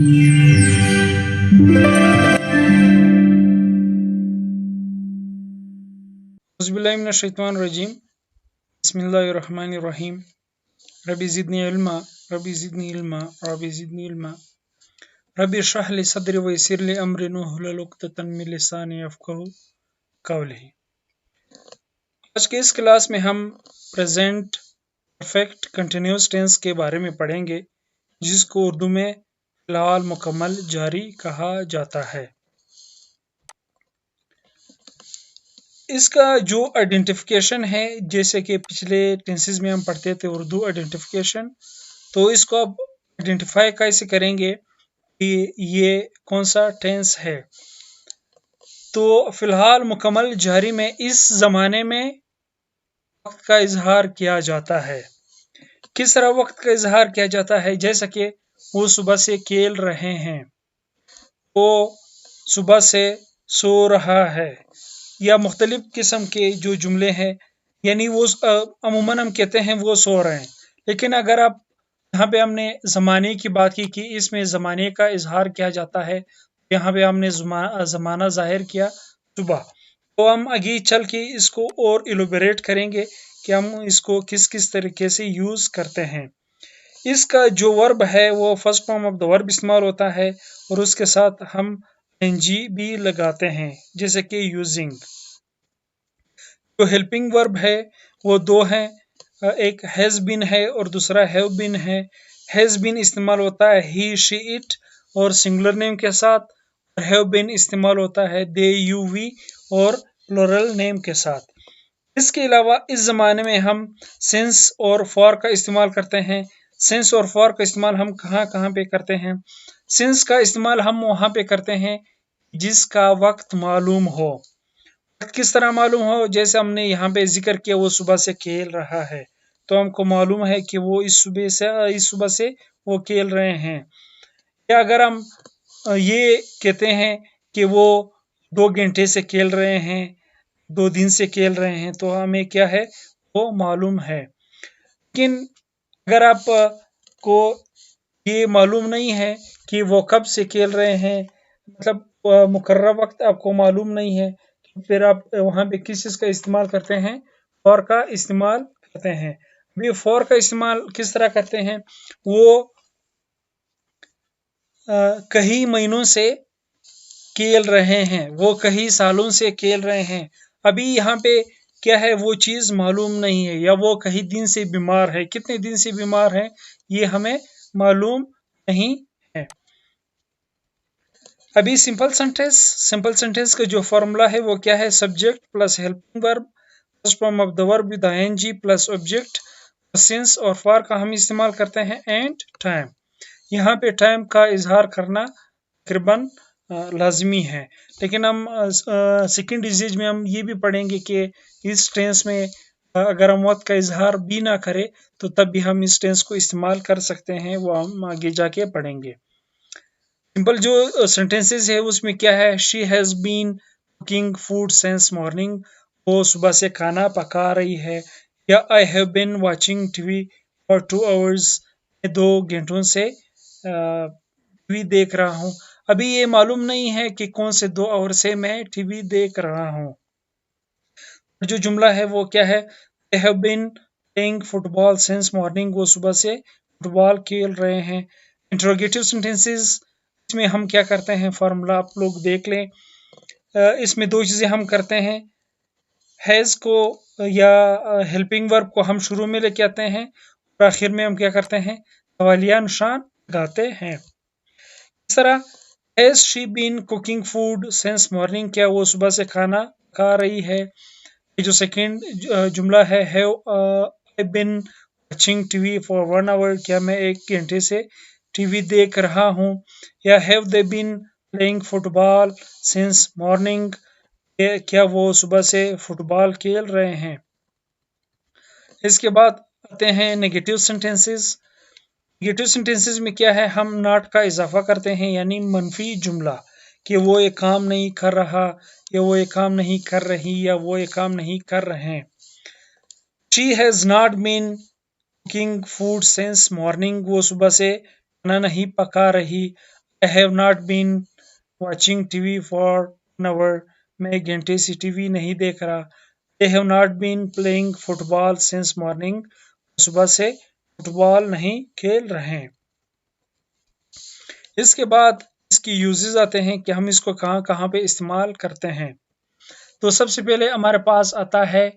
औज़ुबिल्लाहिमिनश्शैतानिर्रजीम बिस्मिल्लाहिर्रहमानिर्रहीम rabbi ज़िदनी इल्मा rabbi ज़िदनी इल्मा rabbi ज़िदनी इल्मा rabbi इश्रह ली सदरी व यस्सिर ली अमरी वहलुल उक़दतम मिन लिसानी यफ़क़हू क़ौली। आज के इस क्लास में हम प्रेजेंट परफेक्ट कंटिन्यूअस टेंस के बारे में पढ़ेंगे, जिसको उर्दू में फ़िलहाल मुकम्मल जारी कहा जाता है। इसका जो आइडेंटिफिकेशन है, जैसे कि पिछले टेंसेस में हम पढ़ते थे उर्दू आइडेंटिफिकेशन, तो इसको अब आइडेंटिफाई कैसे करेंगे कि ये कौन सा टेंस है। तो फिलहाल मुकम्मल जारी में इस ज़माने में वक्त का इजहार किया जाता है। किस तरह वक्त का इजहार किया जाता है? जैसा कि वो सुबह से खेल रहे हैं, वो सुबह से सो रहा है, या मुख्तलिफ किस्म के जो जुमले हैं, यानी वो अमूमन हम कहते हैं वो सो रहे हैं। लेकिन अगर आप यहाँ पे हमने ज़माने की बात की कि इसमें ज़माने का इजहार किया जाता है, यहाँ पे हमने ज़माना ज़ाहिर किया सुबह। तो हम आगे चल के इसको और इलोबरेट करेंगे कि हम इसको किस किस तरीके से यूज़ करते हैं। इसका जो वर्ब है वो first form of the verb इस्तेमाल होता है और उसके साथ हम एनजी भी लगाते हैं, जैसे कि यूजिंग। जो हेल्पिंग वर्ब है वो दो हैं, एक हैज़ बीन है और दूसरा हैव बीन है। हैज़ बीन इस्तेमाल होता है ही शी इट और सिंगुलर नेम के साथ, और हैव बीन इस्तेमाल होता है दे यू वी और प्लुरल नेम के साथ। इसके अलावा इस ज़माने में हम सिंस और फॉर का इस्तेमाल करते हैं। सिंस और फॉर का इस्तेमाल हम कहाँ कहाँ पे करते हैं? सिंस का इस्तेमाल हम वहाँ पे करते हैं जिसका वक्त मालूम हो। किस तरह मालूम हो? जैसे हमने यहाँ पे जिक्र किया वो सुबह से खेल रहा है, तो हमको मालूम है कि वो इस सुबह से वो खेल रहे हैं। या अगर हम ये कहते हैं कि वो 2 घंटे से खेल रहे हैं, 2 दिन से खेल रहे हैं, तो हमें क्या है वो मालूम है। लेकिन अगर आप को ये मालूम नहीं है कि वो कब से खेल रहे हैं, मतलब मुकर्रर वक्त आपको मालूम नहीं है, तो फिर आप वहाँ पे किस चीज़ का इस्तेमाल करते हैं? फॉर का इस्तेमाल करते हैं। अभी फॉर का इस्तेमाल किस तरह करते हैं? वो कई महीनों से खेल रहे हैं, वो कई सालों से खेल रहे हैं। अभी यहाँ पे क्या है, वो चीज़ मालूम नहीं है, या वो कई दिन से बीमार है। कितने दिन से बीमार है ये हमें मालूम नहीं है। अभी सिंपल सेंटेंस का जो फॉर्मूला है वो क्या है? Subject plus helping verb, first form of the verb with ING plus object, since और फॉर का हम इस्तेमाल करते हैं एंड टाइम। यहाँ पे टाइम का इजहार करना तकरीबन लाजमी है। लेकिन हम सेकेंड डिजीज में हम ये भी पढ़ेंगे कि इस टेंस में अगर हम वक्त का इजहार भी ना करें तो तब भी हम इस टेंस को इस्तेमाल कर सकते हैं, वो हम आगे जाके पढ़ेंगे। सिंपल जो सेंटेंसेस है उसमें क्या है? She has been cooking food since morning, वो सुबह से खाना पका रही है। या I have been watching TV for 2 hours, 2 घंटों से टीवी देख रहा हूँ। अभी ये मालूम नहीं है कि कौन से 2 आवर से मैं टीवी देख रहा हूँ। जो जुमला है वो क्या है? They have been playing football since morning, वो सुबह से फुटबॉल खेल रहे हैं। इंट्रोगेटिव सेंटेंसेस, इसमें हम क्या करते हैं? फॉर्मूला आप लोग देख लें। इसमें 2 चीज़ें हम करते हैं। हैज़ को या हेल्पिंग वर्ब को हम शुरू में लेके आते हैं और आखिर में हम क्या करते हैं? सवालिया निशान लगाते हैं। इस तरह has she been cooking food since morning, क्या वो सुबह से खाना खा रही है। ये जो सेकेंड जुमला है, have I been watching TV for 1 hour, क्या मैं 1 घंटे से टीवी देख रहा हूँ। या have they been playing football since morning, क्या वो सुबह से फुटबॉल खेल रहे हैं। इसके बाद आते हैं नेगेटिव सेंटेंसेस। नेगेटिव सेंटेंसेस में क्या है? हम नॉट का इजाफा करते हैं, यानी मनफी जुमला, कि वो ये काम नहीं कर रहा, या वो ये काम नहीं कर रही, या वो ये काम नहीं कर रहे हैं। She has not been cooking food since morning, वो सुबह से खाना नहीं पका रही। I have not been watching TV for an hour. मैं 1 घंटे से टीवी नहीं देख रहा. They have not been playing football since morning. सुबह से फुटबॉल नहीं खेल रहे हैं. इसके बाद इसकी यूजेस आते हैं कि हम इसको कहाँ कहाँ पे इस्तेमाल करते हैं. तो सबसे पहले हमारे पास आता है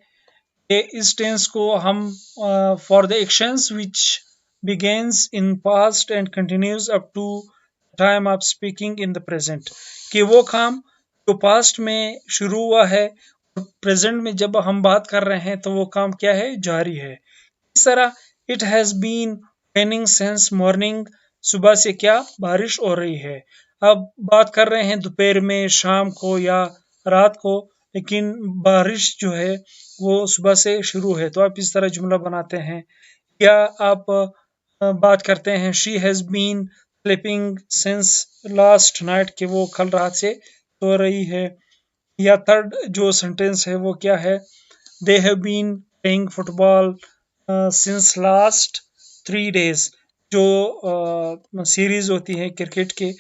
कि इस टेंस को हम for the actions which begins in past and continues up to time of speaking in the present, कि वो काम जो पास्ट में शुरू हुआ है और प्रेजेंट में जब हम बात कर रहे हैं तो वो काम क्या है, जारी है. इस तरह it has been raining since morning, सुबह से क्या बारिश हो रही है. अब बात कर रहे हैं दोपहर में, शाम को या रात को, लेकिन बारिश जो है वो सुबह से शुरू है. तो आप इस तरह जुमला बनाते हैं. या आप बात करते हैं she has been sleeping since last night, कि वो कल रात से सो रही है. या थर्ड जो सेंटेंस है वो क्या है, they have been playing football since last 3 days, जो सीरीज होती है क्रिकेट के,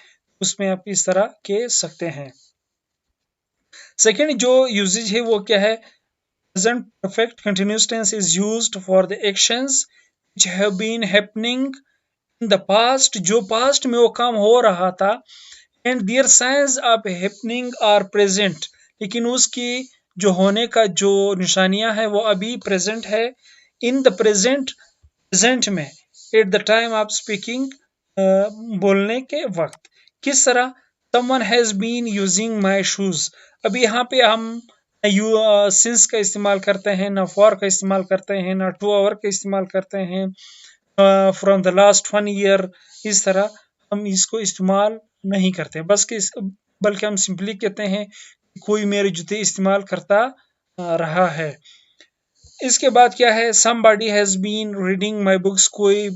उसमें आप इस तरह कह सकते हैं. सेकेंड जो यूजेज है वो क्या है, present perfect continuous tense is used for the actions which have been happening in the past, जो पास्ट में वो काम हो रहा था, and their signs of happening are present, लेकिन उसकी जो होने का जो निशानियां है वो अभी प्रेजेंट है. इन द प्रेजेंट में at the time of speaking, बोलने के वक्त. किस तरह, someone has been using my shoes. अभी यहाँ पे हम सिंस का इस्तेमाल करते हैं, ना फॉर का इस्तेमाल करते हैं, ना टू आवर का इस्तेमाल करते हैं, फ्रॉम द लास्ट 1 year, इस तरह हम इसको इस्तेमाल नहीं करते. बल्कि हम सिंपली कहते हैं कोई मेरे जूते इस्तेमाल करता रहा है. इसके बाद क्या है, somebody has been reading my books, कोई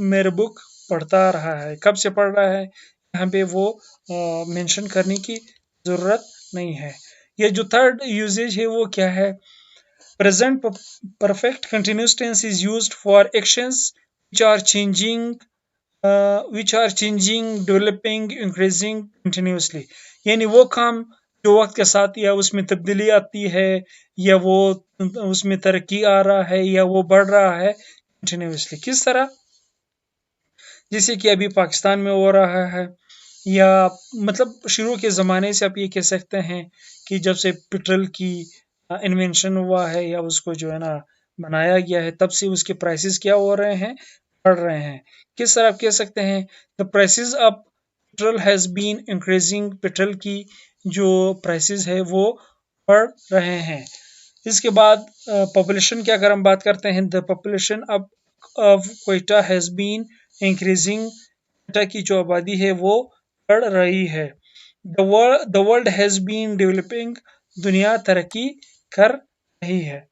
मेरे बुक पढ़ता रहा है. कब से पढ़ रहा है, यहाँ पे वो मेंशन करने की ज़रूरत नहीं है. ये जो थर्ड यूजेज है वो क्या है, present perfect continuous tense is used for actions which are changing, developing, increasing continuously, यानी वो काम जो वक्त के साथ या उसमें तब्दीली आती है, या वो उसमें तरक्की आ रहा है, या वो बढ़ रहा है कंटिन्यूसली. किस तरह, जैसे कि अभी पाकिस्तान में हो रहा है, या मतलब शुरू के ज़माने से आप ये कह सकते हैं कि जब से पेट्रोल की इन्वेंशन हुआ है या उसको जो है ना बनाया गया है, तब से उसके प्राइसेस क्या हो रहे हैं, बढ़ रहे हैं. किस तरह आप कह सकते हैं, the prices of petrol has been increasing, petrol की जो प्राइसेस है वो बढ़ रहे हैं. इसके बाद पॉपुलेशन की अगर हम बात करते हैं, the population of Quetta has been increasing, Quetta की जो आबादी है वो बढ़ रही है. The world has been developing, दुनिया तरक्की कर रही है.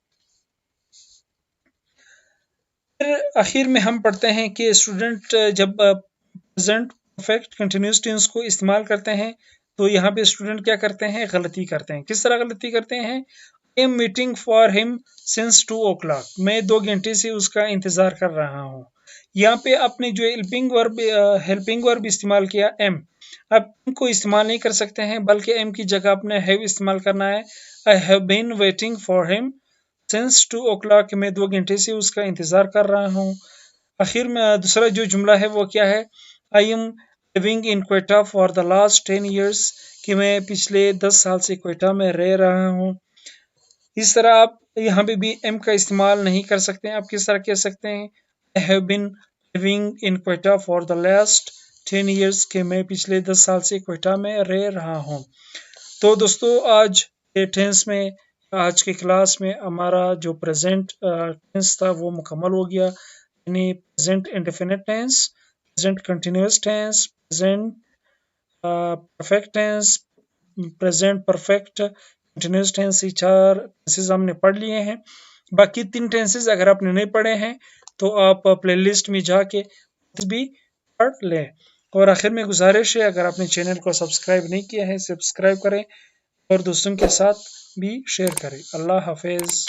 फिर आखिर में हम पढ़ते हैं कि स्टूडेंट जब प्रेजेंट परफेक्ट कंटिन्यूअस टेंस को इस्तेमाल करते हैं तो यहाँ पे स्टूडेंट क्या करते हैं, गलती करते हैं. किस तरह गलती करते हैं, I am meeting for him since 2 o'clock, मैं 2 घंटे से उसका इंतज़ार कर रहा हूँ. यहाँ पे आपने जो हेल्पिंग वर्ब इस्तेमाल किया एम, आप एम को इस्तेमाल नहीं कर सकते हैं, बल्कि एम की जगह आपने हैव इस्तेमाल करना है. I have been waiting for him since 2 o'clock, मैं 2 घंटे से उसका इंतज़ार कर रहा हूँ. आखिर में दूसरा जो जुमला है वो क्या है, I am living in Quetta for the last 10 years, कि मैं पिछले 10 साल से क्वेटा में रह रहा हूँ. इस तरह आप यहाँ पे भी एम का इस्तेमाल नहीं कर सकते हैं. आप किस तरह कह सकते हैं, I have been living in Quetta for the last 10 years, कि मैं पिछले 10 साल से क्वेटा में रह रहा हूँ. तो दोस्तों आज के टेंस में, आज के क्लास में हमारा जो प्रेजेंट टेंस था वो मुकम्मल हो गया. यानी present indefinite tense, present continuous tense, present perfect tense, present perfect continuous tense, ये 4 टेंसेस हमने पढ़ लिए हैं. बाकी 3 टेंसेस अगर आपने नहीं पढ़े हैं तो आप प्लेलिस्ट में जाके भी पढ़ लें. और आखिर में गुजारिश है, अगर आपने चैनल को सब्सक्राइब नहीं किया है, सब्सक्राइब करें और दोस्तों के साथ भी शेयर करें. अल्लाह हाफिज़.